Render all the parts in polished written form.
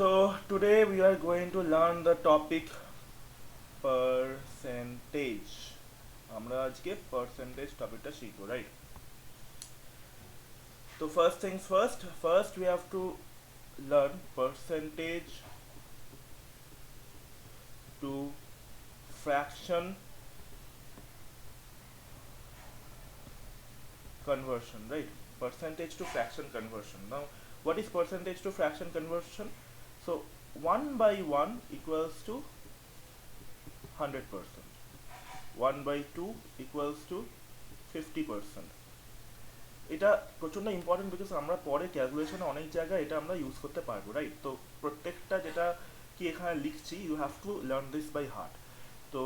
So today we are going to learn the topic percentage. আমরা আজকে percentage টপিকটা শিখবো, right? So first things first we have to learn percentage to fraction conversion, right? Percentage to fraction conversion. Now what is percentage to fraction conversion? So 1 by 1 equals to 100%. 1 by 2 equals to 50%. এটা প্রচন্ড important because আমরা পরে ক্যালকুলেশনে অনেক জায়গায় এটা আমরা use করতে পারবো, রাইট? তো প্রত্যেকটা যেটা কি এখানে লিখছি you have to learn this by heart. তো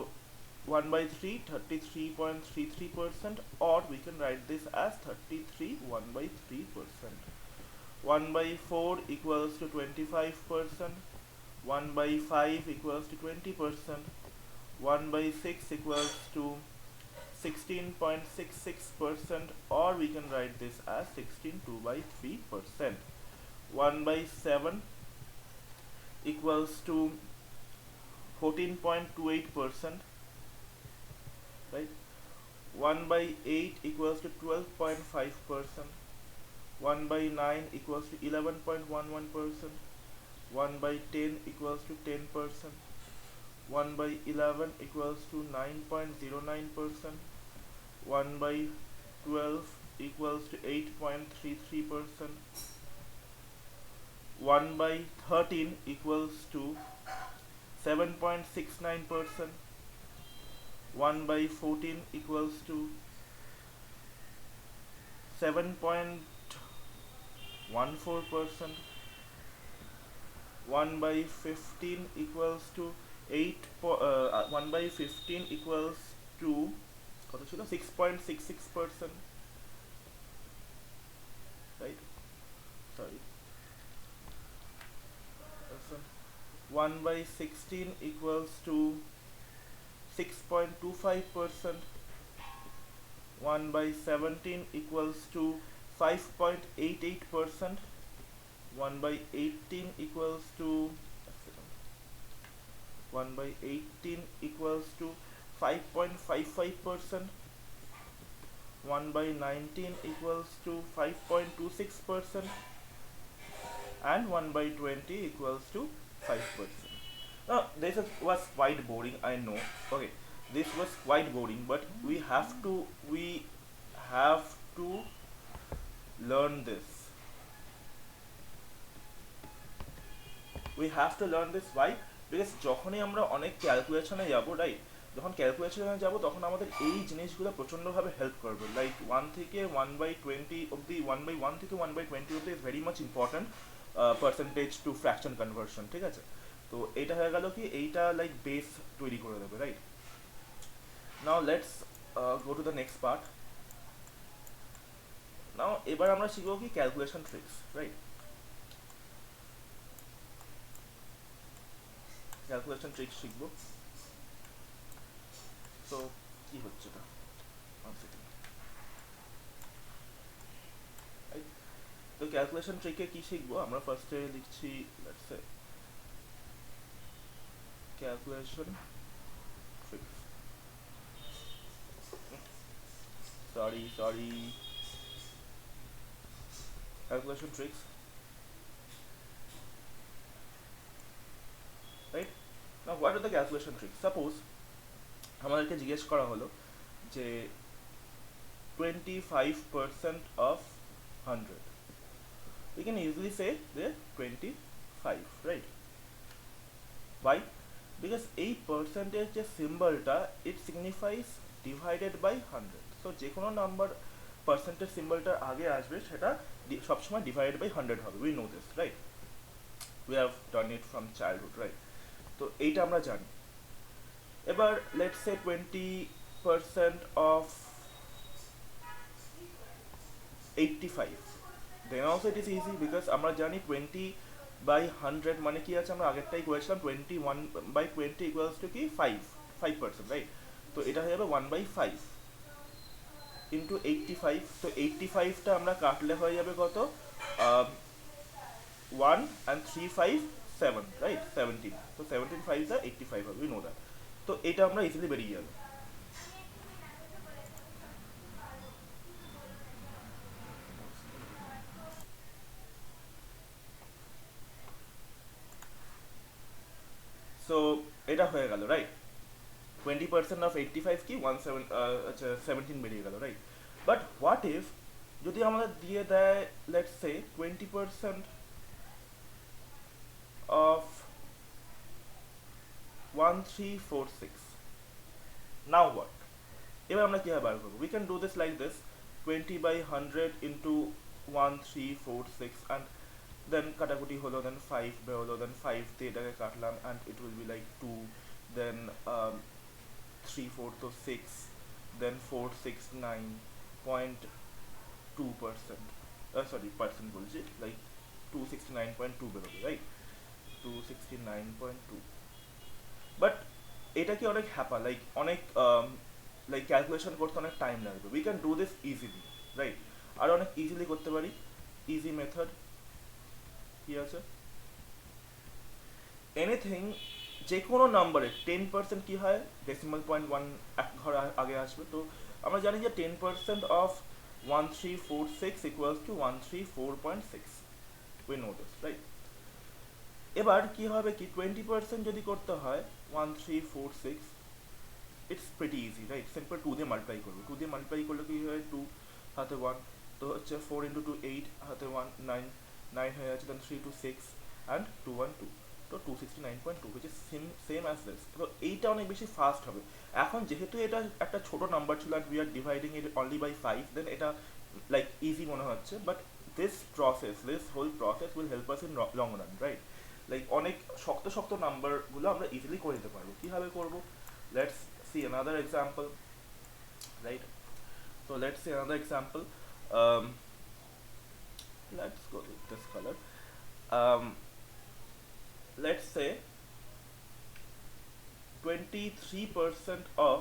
1 by 3 33.33%, or we can write this as 33 1 by 3%. 1 by 4 equals to 25%. 1 by 5 equals to 20%. 1 by 6 equals to 16.66%, or we can write this as 16 2 by 3%. 1 by 7 equals to 14.28%, right? 1 by 8 equals to 12.5%. 1 by 9 equals to 11.11%. 1 by 10 equals to 10%. 1 by 11 equals to 9.09%. 1 by 12 equals to 8.33%. 1 by 13 equals to 7.69%. 1 by 14 equals to 7.14%. 1 by 15 equals to 1 by 15 equals to 6.66%, right? Sorry. 1 by 16 equals to 6.25%. 1 by 17 equals to 5.88%. 1 by 18 equals to 1 by 18 equals to 5.55%. 1 by 19 equals to 5.26%, and 1 by 20 equals to 5%. Now this was quite boring, I know. Okay, this was quite boring, but we have to learn this. We have to learn this. Why? Because যখনই আমরা অনেক ক্যালকুলেশনে যাবো, right? যখন ক্যালকুলেশনে যাবো তখন আমাদের এই জিনিসগুলো প্রচণ্ডভাবে হেল্প করবে। লাইক 1 থেকে 1/20 অবধি, 1/1 থেকে 1/20 অবধি is very much important percentage to fraction conversion, ঠিক আছে? তো এইটা হয়ে গেল কি, এইটা লাইক বেস তৈরি করে দেবে, right? Now let's go to the next part. Now এবার আমরা শিখবো কি calculation tricks, right? Calculation tricks শিখবো। তো কি হচ্ছে না, তো ক্যালকুলেশন ট্রিকে কি শিখবো আমরা? ফার্স্টে লিখছি let's say calculation tricks. Sorry calculation tricks, right? না, what are the calculation tricks? Suppose আমাদেরকে জিজ্ঞেস করা হলো যে 25% of 100, we can easily say the 25, right? Why? Because এই পার্সেন্টেজ যে সিম্বলটা, ইট সিগনিফাইজ ডিভাইডেড বাই 100। সো যে কোনো নাম্বার পার্সেন্টেজ সিম্বলটার আগে আসবে সেটা সবসময় ডিভাইডেড বাই 100 হবে। We know this, right? We have done it from childhood, right? তো এইটা আমরা জানি। এবার let's say 20% of 85, then also it is easy because আমরা জানি 20/100 মানে কি আছে, আমরা আগেরটাই করেছিলাম 21/20 ইকুয়ালস টু কি 5%, রাইট? তো এটা হয়ে যাবে 1/5 ইন্টু 85। তো 85টা আমরা কাটলে হয়ে যাবে কত? 1 and 3 5 7, রাইট, 17, তো 17 5 যা 85 হবে, উই নো দ্যাট। তো এটা আমরা ইজিলি বেরিয়ে যাবে। সো এটা হয়ে গেল, রাইট। 20% অফ 85 কি 17, আচ্ছা 17 বেরিয়ে গেল, রাইট। বাট হোয়াট ইফ যদি আমাদের দিয়ে দেয় let's say 20% of 1346, now what? এবার আমরা কীভাবে বার করবো? We can do this like this, 20 by 100 into 1346, and then কাটাকুটি হলো, then 5 বেরোলো, then 5 দিয়ে এটাকে কাটলাম, and it will be like 2, then 3 4 তো 6, then 469.2%, সরি পার্সেন্ট বলছি, লাইক 269.2 বেরোবে, রাইট, 269.2। বাট এটা কি অনেক হ্যাপা, লাইক অনেক লাইক ক্যালকুলেশন করতে অনেক টাইম লাগবে। We can do this easily, right. আর অনেক ইজিলি করতে পারি, ইজি মেথড কি আছে, এনিথিং, যে কোনো নাম্বারে 10% কি হয়, ডেসিমাল পয়েন্ট 1 এক ঘর আগে আসবে। তো আমরা জানি যে 10% of 1346 equals to 134.6, we know this, right. এবার কি হবে কি 20% যদি করতে হয় 1346, it's pretty easy, right. Simple 2 দিয়ে মাল্টিপ্লাই করবো, 2 দিয়ে মাল্টিপ্লাই করলে কি হয়, 2 হাতে 1, তো হচ্ছে 4 ইন্টু 2 8, হাতে 1 9, 9 হয়ে যাচ্ছে, দেন 3 2 6 অ্যান্ড 2 1 2, তো 269.2, which is same as this. তো এইটা অনেক বেশি ফাস্ট হবে। এখন যেহেতু এটা একটা ছোট নাম্বার ছিল and we are dividing it only by 5, then এটা লাইক ইজি মনে হচ্ছে, but this whole process will help us in long run, right. Like অনেক শক্ত শক্ত নাম্বারগুলো আমরা ইজিলি করে দিতে পারবো। কীভাবে করবো? Let's see another example, right? So let's see another example. um, let's go with this color. um, let's say 23% of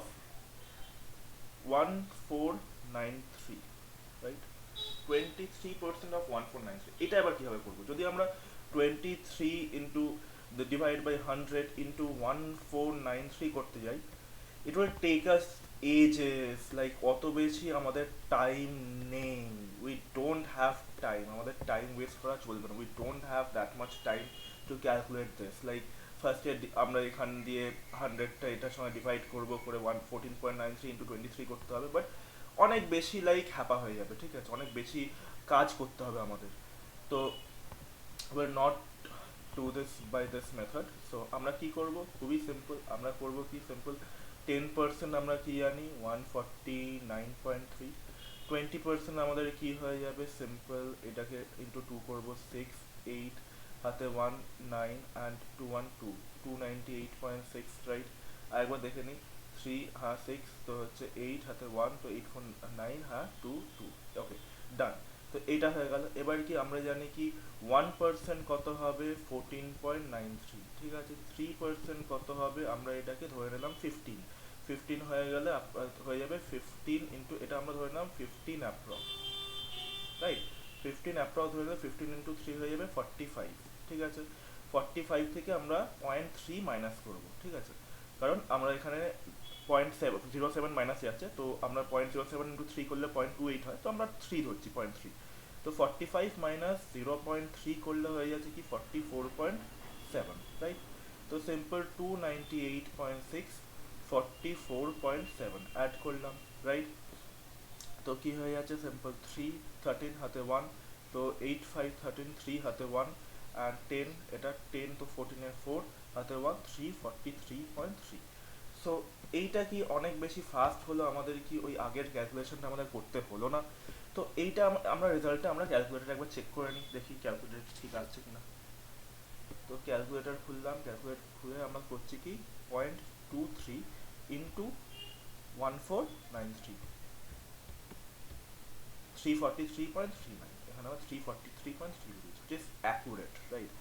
1493, right? 23% of 1493, এটা এবার কিভাবে করবো? যদি আমরা 23 into the divide by 100 into 1493 করতে যাই, it will take us ages, like অত বেশি আমাদের টাইম নেই, we don't have time, আমাদের টাইম ওয়েস্ট করা চলবে না, we don't have that much time to calculate this. like ফার্স্টে আমরা এখান দিয়ে 100টা এটার সঙ্গে ডিভাইড করবো, করে 14.93 into 23 করতে হবে, বাট অনেক বেশি লাইক হ্যাপা হয়ে যাবে, ঠিক আছে, অনেক বেশি কাজ করতে হবে আমাদের। তো we'll not do this by this method. so আমরা কি করব? খুবই সিম্পল, আমরা করব কি সিম্পল, 10% আমরা কি জানি 149.3, 20% আমাদের কি হয়ে যাবে, সিম্পল এটাকে ইন্টু 2 করব, 6 8 হাতে 1 9 অ্যান্ড 2 1 2, 298.6, রাইট। আরেকবার দেখে নিই, 3 হ্যাঁ 6, তো হচ্ছে 8 হাতে 1, তো 8 4 9, হ্যাঁ 2 2, ওকে ডান। তো এটা হয়ে গেল। এবার কি আমরা জানি কি 1% কত হবে, 14.93, ঠিক আছে। 3% কত হবে, আমরা এটাকে ধরে নিলাম 15, 15 হয়ে গেলে হয়ে যাবে 15 ইন্টু, এটা আমরা ধরে নিলাম 15 অ্যাপ্রক্স, রাইট। 15 অ্যাপ্রক্স ধরে নিলাম, 15 ইন্টু 3 হয়ে যাবে 45, ঠিক আছে। 45 থেকে আমরা 0.3 মাইনাস করবো, ঠিক আছে, কারণ আমরা এখানে 0.07 মাইনাস যাচ্ছে, তো আমরা 0.07 ইন্টু 3 করলে 0.28 হয়, তো আমরা 3 ধরছি, 0.3। তো 45 মাইনাস 0.3 করলে হয়ে যাচ্ছে কি 44.7, রাইট। তো সিম্পল 298.6 44.7 অ্যাড করলাম, রাইট। তো কি হয়ে যাচ্ছে, সিম্পল 3 13 হাতে 1, তো 8 5 13, 3 হাতে 1 অ্যান্ড 10, এটা 10, তো 14 এর 4 হাতে 1, 343.3। সো এইটা কি অনেক বেশি ফাস্ট হলো, আমাদের কি ওই আগের ক্যালকুলেশনটা আমাদের করতে হলো না। তো এইটা আমরা রেজাল্টটা আমরা ক্যালকুলেটর একবার চেক করে নিই, দেখি ক্যালকুলেটর ঠিক আছে কিনা। তো ক্যালকুলেটর খুললাম, ক্যালকুলেটর খুলে আমরা করছি কি 0.23 ইন্টু 1493, 343.39, এখানে আবার 343.3 দিয়েছি, which is accurate, right?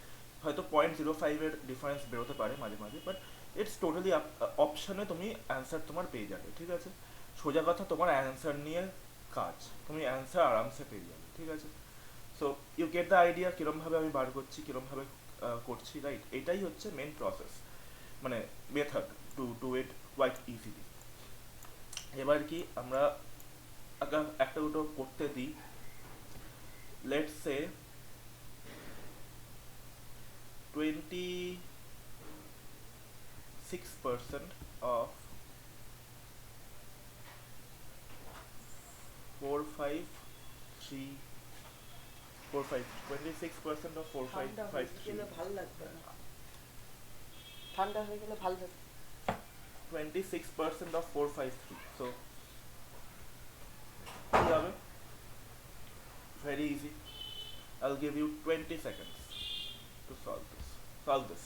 হয়তো 0.05 এর ডিফারেন্স বেরোতে পারে মাঝে মাঝে, বাট ইটস টোটালি অপশানে তুমি অ্যান্সার তোমার পেয়ে যাবে, ঠিক আছে। সোজা কথা, তোমার অ্যান্সার নিয়ে কাজ, তুমি অ্যান্সার আরামসে পেয়ে যাবে, ঠিক আছে। So you get the idea কিরমভাবে আমি বার করছি, কিরমভাবে করছি, রাইট? এটাই হচ্ছে মেন প্রসেস, মানে method to do it quite easily. এবার কি আমরা একটা দুটো করতে দিই। লেটস সে 26% of 453 26% of ঠান্ডা হয়ে 4553 গেলে ভাল লাগবে না, ঠান্ডা হয়ে গেলে ভাল লাগবে। 26% of 453, so কি হবে? Very easy. I'll give you 20 seconds to solve this.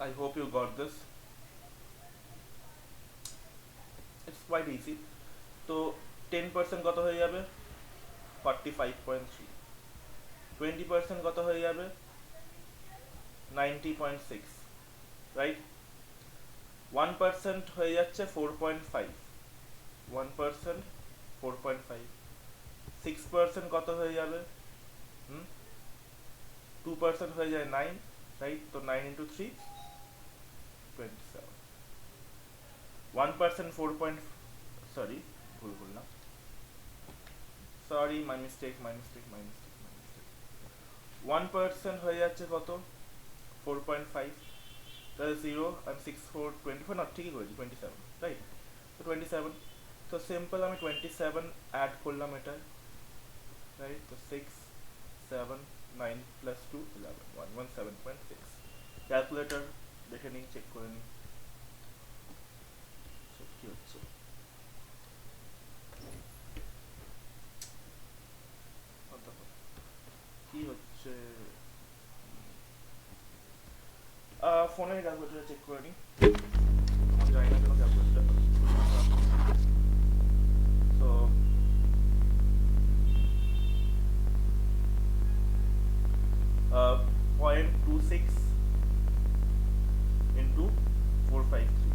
I hope you got this. It's quite easy. তো 10% কত হয়ে যাবে? 45.3. 20% কত হয়ে যাবে? 90.6, রাইট? 1% হয়ে যাচ্ছে 4.5, 1% 4.5. 6% কত হয়ে যাবে? 2% হয়ে যায় 9, রাইট? তো 9 into 3 27. 1% 4 point, sorry, ভুল বললাম, সরি, মাই মিস্টেক। 1% হয়ে যাচ্ছে কত? 4.5, তাহলে 0 and 6 4 24, না ঠিকই করেছি, 27, রাইট? তো 27, তো সিম্পল আমি 27 অ্যাড করলাম এটা, রাইট? তো 6 7 9 plus 2 11, 117.6. ক্যালকুলেটর দেখে নিই, চেক করে নিই কি হচ্ছে। কি হচ্ছে? ফোনের ক্যালকুলেটর চেক করে নিই, জানি না কেন ক্যালকুলেটর। তো 0.26 into 453,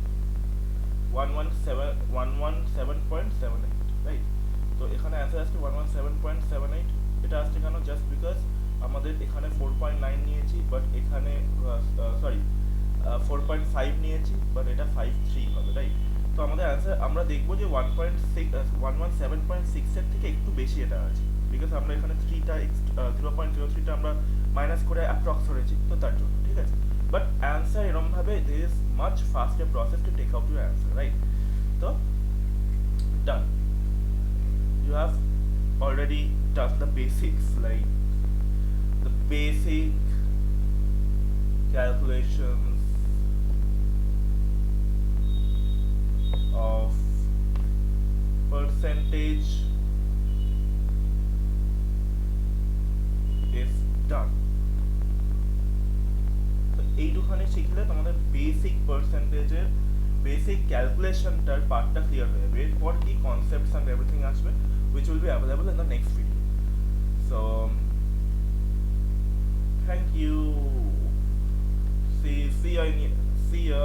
117.78, রাইট? তো এখানে অ্যান্সার আসছে 117.78। এটা আসছে কেন? জাস্ট বিকজ আমাদের এখানে 4.9 নিয়েছি, বাট এখানে সরি 4.5 নিয়েছি, বাট এটা 5.3 হবে, রাইট? তো আমাদের অ্যান্সার আমরা দেখবো যে 117.6 এর থেকে একটু বেশি এটা আছে, বিকজ আমরা এখানে 0.03টা আমরা মাইনাস করে অ্যাপ্রক্স ধরেছি, তো তার জন্য, ঠিক আছে? বাট অ্যান্সার এরকম ভাবে there is much faster process to take out your answer, right? So done. You have already done the basics, like the basic calculations of percentage is done. এইটুখানি শিখলে তোমাদের বেসিক পার্সেন্টেজের বেসিক ক্যালকুলেশনটার পার্টটা clear হয়ে যাবে। এরপর কি concepts and everything আসবে, which will be available in the next video. So thank you. See you